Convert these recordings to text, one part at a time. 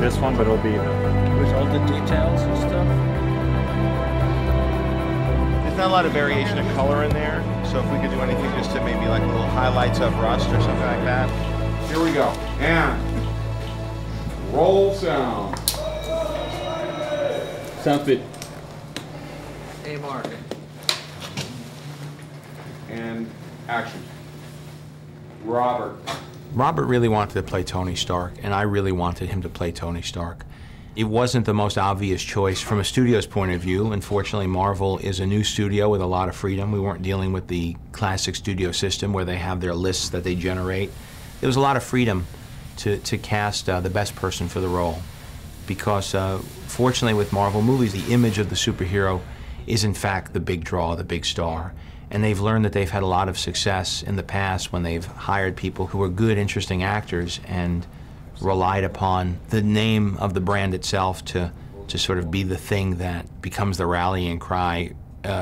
this one, but it'll be with all the details and stuff. There's not a lot of variation of color in there, so if we could do anything just to maybe like little highlights of rust or something like that. Here we go. And roll sound. Sounds good. Hey, Mark. And action. Robert. Robert really wanted to play Tony Stark, and I really wanted him to play Tony Stark. It wasn't the most obvious choice from a studio's point of view. Unfortunately, Marvel is a new studio with a lot of freedom. We weren't dealing with the classic studio system where they have their lists that they generate. There was a lot of freedom to cast the best person for the role, because fortunately with Marvel movies, the image of the superhero is in fact the big draw, the big star. And they've learned that they've had a lot of success in the past when they've hired people who are good, interesting actors and relied upon the name of the brand itself to sort of be the thing that becomes the rallying cry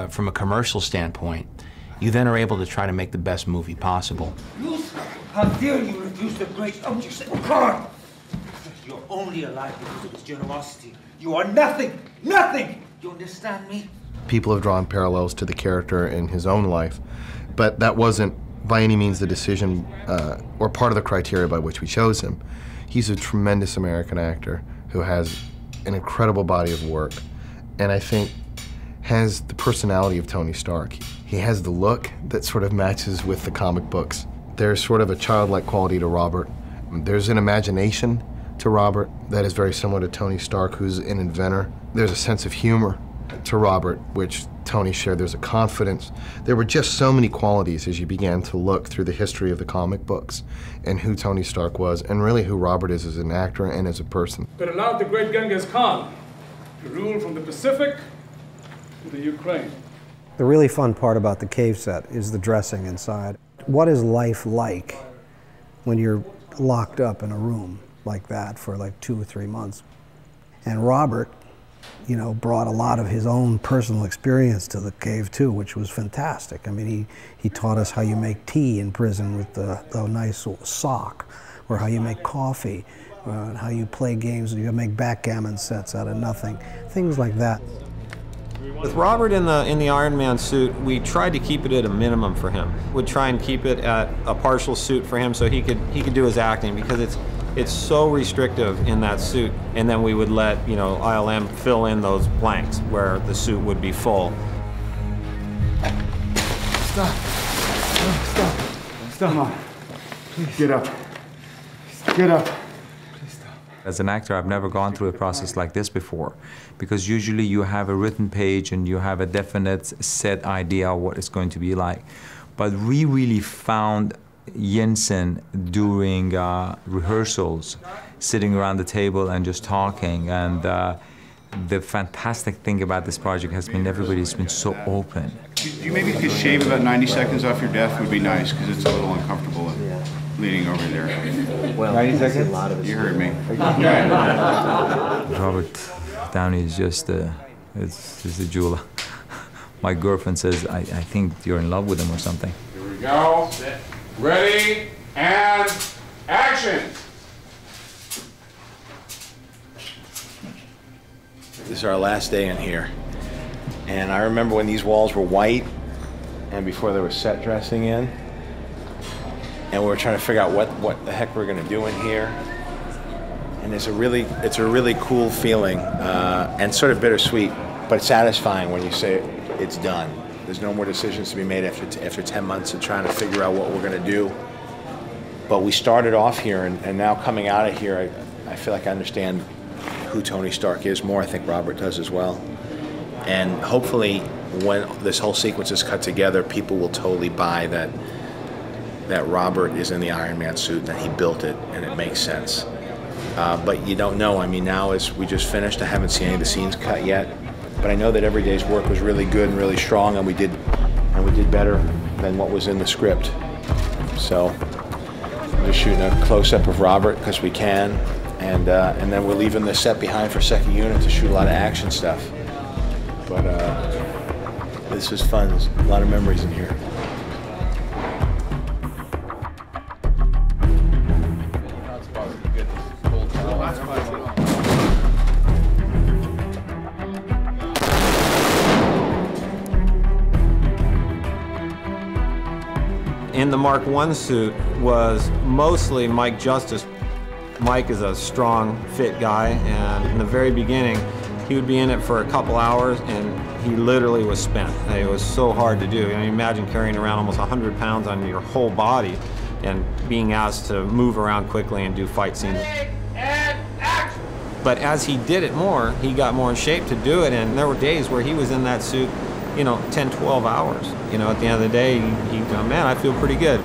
from a commercial standpoint. You then are able to try to make the best movie possible. How dare you refuse the great object of God? You're only alive because of his generosity. You are nothing, nothing! You understand me? People have drawn parallels to the character in his own life, but that wasn't by any means the decision or part of the criteria by which we chose him. He's a tremendous American actor who has an incredible body of work, and I think has the personality of Tony Stark. He has the look that sort of matches with the comic books. There's sort of a childlike quality to Robert. There's an imagination to Robert that is very similar to Tony Stark, who's an inventor. There's a sense of humor to Robert, which Tony shared. There's a confidence. There were just so many qualities as you began to look through the history of the comic books and who Tony Stark was, and really who Robert is as an actor and as a person. But allowed the great Genghis Khan to rule from the Pacific to the Ukraine. The really fun part about the cave set is the dressing inside. What is life like when you're locked up in a room like that for like 2 or 3 months? And Robert, you know, brought a lot of his own personal experience to the cave too, which was fantastic. I mean, he taught us how you make tea in prison with the nice sock, or how you make coffee, and how you play games, you make backgammon sets out of nothing, things like that. With Robert in the Iron Man suit, we tried to keep it at a minimum for him. We'd try and keep it at a partial suit for him so he could do his acting, because it's so restrictive in that suit, and then we would let, you know, ILM fill in those blanks where the suit would be full. Stop. Stop. Stop. Come on. Please. Get up. Get up. Please stop. As an actor, I've never gone through a process like this before, because usually you have a written page and you have a definite set idea of what it's going to be like. But we really found Jensen during rehearsals, sitting around the table and just talking, and the fantastic thing about this project has been everybody's been so open. You maybe could shave about 90 seconds off your death would be nice, because it's a little uncomfortable leaning over there. Well, 90 seconds? A lot of you heard me. Robert Downey is just it's a jewel. My girlfriend says, I think you're in love with him or something. Here we go. Ready, and action! This is our last day in here. And I remember when these walls were white and before there was set dressing in. And we were trying to figure out what the heck we're gonna do in here. And it's a really cool feeling and sort of bittersweet, but satisfying when you say it's done. There's no more decisions to be made after 10 months of trying to figure out what we're going to do. But we started off here, and now coming out of here, I feel like I understand who Tony Stark is more. I think Robert does as well. And hopefully, when this whole sequence is cut together, people will totally buy that Robert is in the Iron Man suit, and that he built it, and it makes sense. But you don't know. I mean, now as we just finished, I haven't seen any of the scenes cut yet. But I know that every day's work was really good and really strong, and we did better than what was in the script. So we're just shooting a close-up of Robert because we can, and then we're leaving the set behind for second unit to shoot a lot of action stuff. But this was fun. There's a lot of memories in here. in the Mark I suit was mostly Mike Justice. Mike is a strong, fit guy, and in the very beginning, he would be in it for a couple hours, and he literally was spent. It was so hard to do. I mean, imagine carrying around almost 100 pounds on your whole body and being asked to move around quickly and do fight scenes. But as he did it more, he got more in shape to do it, and there were days where he was in that suit, you know, 10, 12 hours. You know, at the end of the day, he'd go, man, I feel pretty good.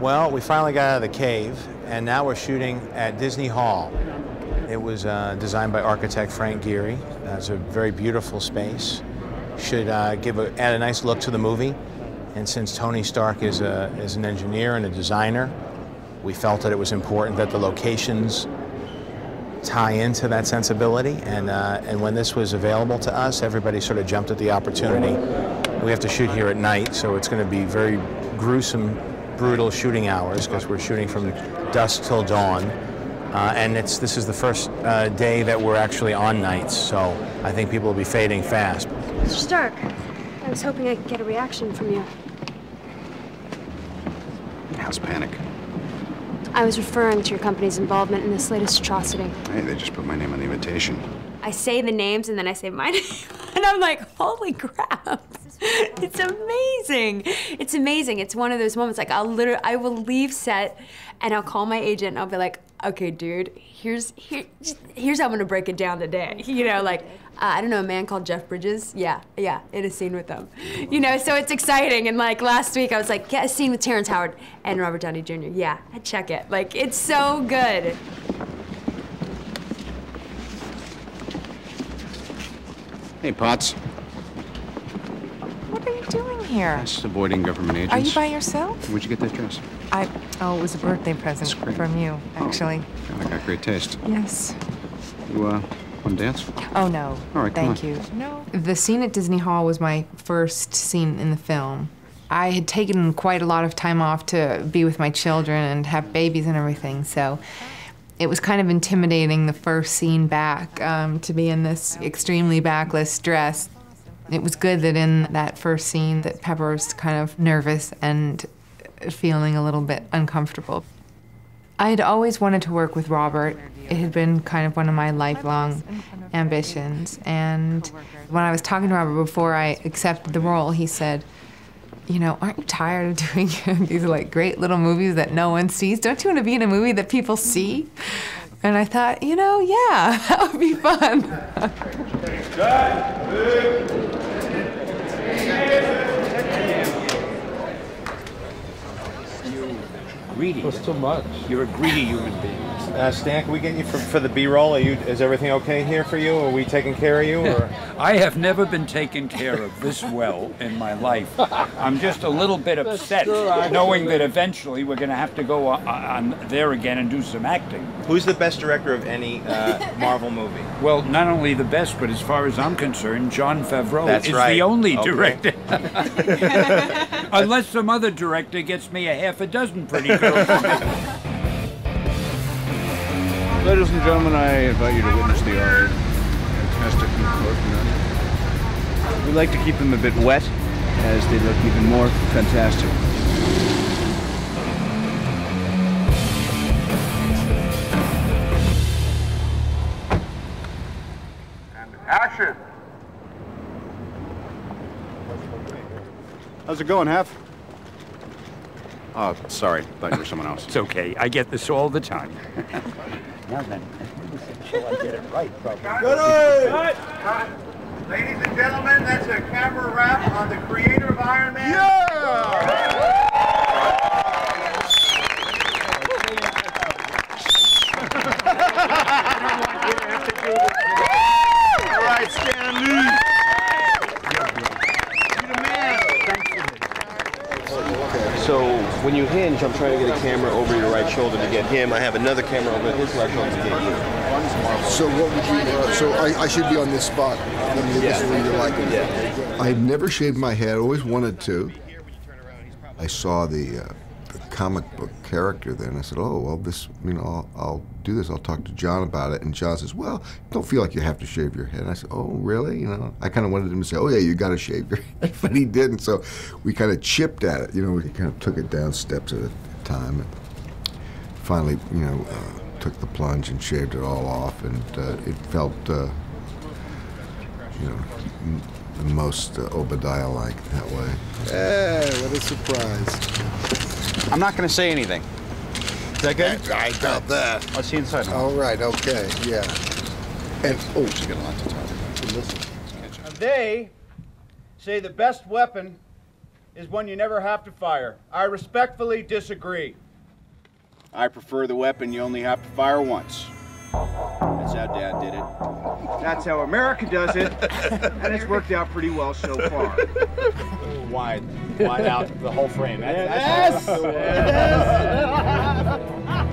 Well, we finally got out of the cave, and now we're shooting at Disney Hall. It was designed by architect Frank Gehry. It's a very beautiful space. Should add a nice look to the movie. And since Tony Stark is an engineer and a designer, we felt that it was important that the locations tie into that sensibility. And when this was available to us, everybody sort of jumped at the opportunity. We have to shoot here at night, so it's going to be very gruesome, brutal shooting hours because we're shooting from dusk till dawn. And this is the first day that we're actually on nights, so I think people will be fading fast. Mr. Stark, I was hoping I could get a reaction from you. How's Panic? I was referring to your company's involvement in this latest atrocity. Hey, they just put my name on the invitation. I say the names and then I say my name, and I'm like, holy crap. It's amazing. It's amazing. It's one of those moments, like I will leave set and I'll call my agent and I'll be like, okay, dude, here's how I'm gonna break it down today. You know, like, I don't know, a man called Jeff Bridges? Yeah, in a scene with them. You know, so it's exciting. And like last week I was like, yeah, a scene with Terrence Howard and Robert Downey Jr. Yeah, check it. Like, it's so good. Hey, Potts. What are you doing here? Just avoiding government agents. Are you by yourself? Where'd you get that dress? Oh, it was a birthday present from you, actually. Oh, God, I got great taste. Yes. You, want to dance? Oh, no. All right, Thank you. No. The scene at Disney Hall was my first scene in the film. I had taken quite a lot of time off to be with my children and have babies and everything, so it was kind of intimidating the first scene back, to be in this extremely backless dress. It was good that in that first scene that Pepper was kind of nervous and feeling a little bit uncomfortable. I had always wanted to work with Robert. It had been kind of one of my lifelong ambitions. And when I was talking to Robert before I accepted the role, he said, you know, aren't you tired of doing these like great little movies that no one sees? Don't you want to be in a movie that people see? And I thought, you know, yeah, that would be fun. Greedy. That's too much. You're a greedy human being. Stan, can we get you for the B-roll? Is everything okay here for you? Are we taking care of you? Or? I have never been taken care of this well in my life. I'm just a little bit upset knowing that eventually we're going to have to go on there again and do some acting. Who's the best director of any Marvel movie? Well, not only the best, but as far as I'm concerned, Jon Favreau That's is right. the only Okay. director. Unless some other director gets me a half a dozen pretty girls. Ladies and gentlemen, I invite you to witness the art. Fantastic coconut. We like to keep them a bit wet, as they look even more fantastic. And action! How's it going, Hef? Oh, sorry. Thought you were someone else. It's okay. I get this all the time. Now then, so I get it right, probably. Cut. Ladies and gentlemen, that's a camera wrap on the creator of Iron Man. All right, Stan Lee. So when you hinge, I'm trying to get a camera over your right shoulder to get him. I have another camera over his right shoulder to get you. So what would you? So I should be on this spot. This is where you like it. Yeah. I've never shaved my head. Always wanted to. I saw the comic book character there, and I said, oh, well, this, you know, I'll do this. I'll talk to John about it. And John says, well, don't feel like you have to shave your head. And I said, oh, really? You know, I kind of wanted him to say, oh, yeah, you got to shave your head, but he didn't. So we kind of chipped at it. You know, we kind of took it down steps at a time. And finally, you know, took the plunge and shaved it all off, and it felt, you know, the most Obadiah-like that way. Hey, what a surprise. I'm not going to say anything. Is that good? I got that. I'll see you inside now. All right, okay, yeah. And, oh, she's got a lot to talk about. Listen. They say the best weapon is one you never have to fire. I respectfully disagree. I prefer the weapon you only have to fire once. That's how Dad did it. That's how America does it, and it's worked out pretty well so far. Wide out the whole frame. Yes!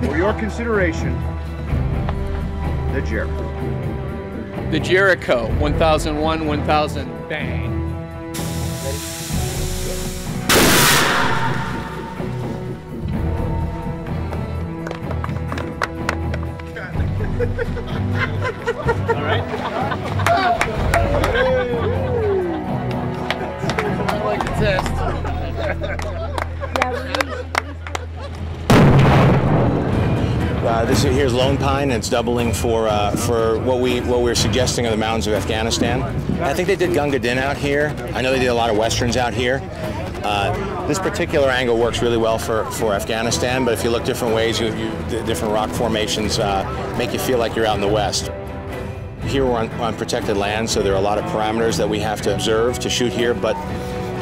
For your consideration, the Jericho. The Jericho, 1001, 1000, bang. All right. I like the test. This here's Lone Pine, and it's doubling for what we're suggesting are the mountains of Afghanistan. I think they did Gunga Din out here. I know they did a lot of westerns out here. This particular angle works really well for Afghanistan, but if you look different ways, different rock formations make you feel like you're out in the west. Here we're on protected land, so there are a lot of parameters that we have to observe to shoot here, but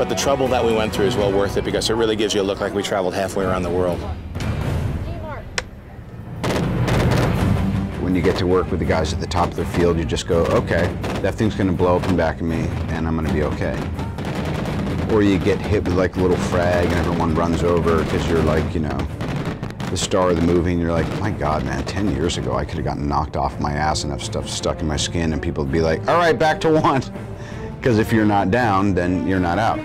the trouble that we went through is well worth it because it really gives you a look like we traveled halfway around the world. When you get to work with the guys at the top of their field, you just go, okay, that thing's going to blow up in back of me, and I'm going to be okay. Or you get hit with like a little frag and everyone runs over because you're like, you know, the star of the movie, and you're like, my God, man, 10 years ago I could have gotten knocked off my ass and have stuff stuck in my skin, and people would be like, all right, back to one. Because if you're not down, then you're not out.